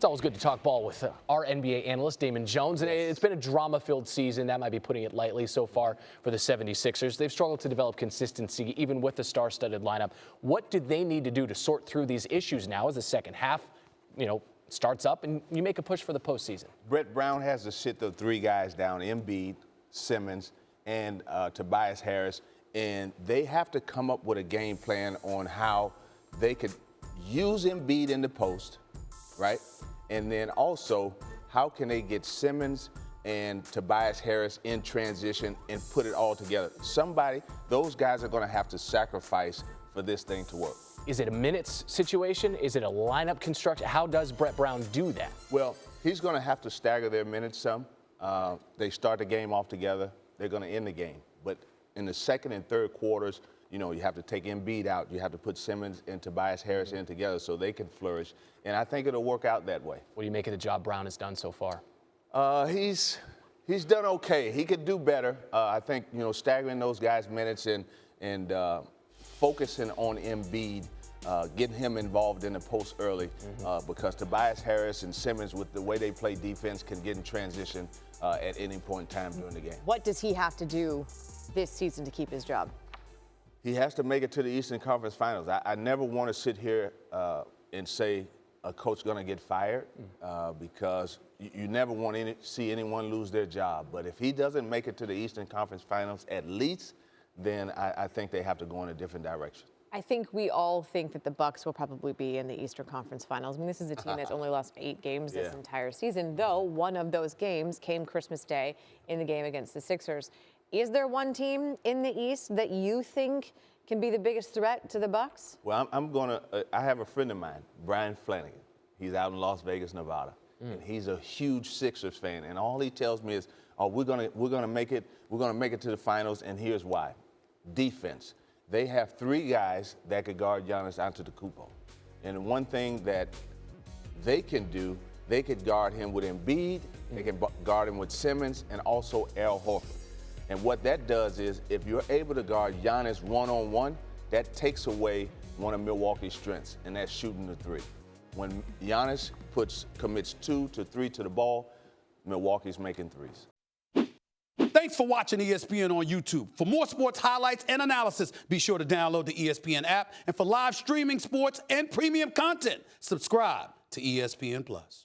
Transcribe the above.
It's always good to talk ball with our NBA analyst, Damon Jones. And it's been a drama-filled season. That might be putting it lightly so far for the 76ers. They've struggled to develop consistency even with the star-studded lineup. What do they need to do to sort through these issues now as the second half, starts up and you make a push for the postseason? Brett Brown has to sit the three guys down, Embiid, Simmons, and Tobias Harris. And they have to come up with a game plan on how they could use Embiid in the post, right? And then also, how can they get Simmons and Tobias Harris in transition and put it all together? Those guys are going to have to sacrifice for this thing to work. Is it a minutes situation? Is it a lineup construction? How does Brett Brown do that? Well, he's going to have to stagger their minutes some. They start the game off together. They're going to end the game. But in the second and third quarters, you have to take Embiid out. You have to put Simmons and Tobias Harris in together so they can flourish. And I think it'll work out that way. What do you make of the job Brown has done so far? He's done okay. He could do better. I think, staggering those guys' minutes and focusing on Embiid, getting him involved in the post early, because Tobias Harris and Simmons, with the way they play defense, can get in transition at any point in time during the game. What does he have to do this season to keep his job? He has to make it to the Eastern Conference Finals. I never want to sit here and say a coach going to get fired, because you never want to see anyone lose their job. But if he doesn't make it to the Eastern Conference Finals at least, then I think they have to go in a different direction. I think we all think that the Bucks will probably be in the Eastern Conference Finals. I mean, this is a team that's only lost 8 games this entire season, though one of those games came Christmas Day in the game against the Sixers. Is there one team in the East that you think can be the biggest threat to the Bucks? Well, I have a friend of mine, Brian Flanagan. He's out in Las Vegas, Nevada, and he's a huge Sixers fan. And all he tells me is, "Oh, we're gonna make it. We're gonna make it to the finals." And here's why: defense. They have 3 guys that could guard Giannis Antetokounmpo, and one thing that they can do, they could guard him with Embiid, they can guard him with Simmons, and also Al Horford. And what that does is, if you're able to guard Giannis one-on-one, that takes away one of Milwaukee's strengths, and that's shooting the 3. When Giannis commits 2 to 3 to the ball, Milwaukee's making 3s. Thanks for watching ESPN on YouTube. For more sports highlights and analysis, be sure to download the ESPN app. And for live streaming sports and premium content, subscribe to ESPN+.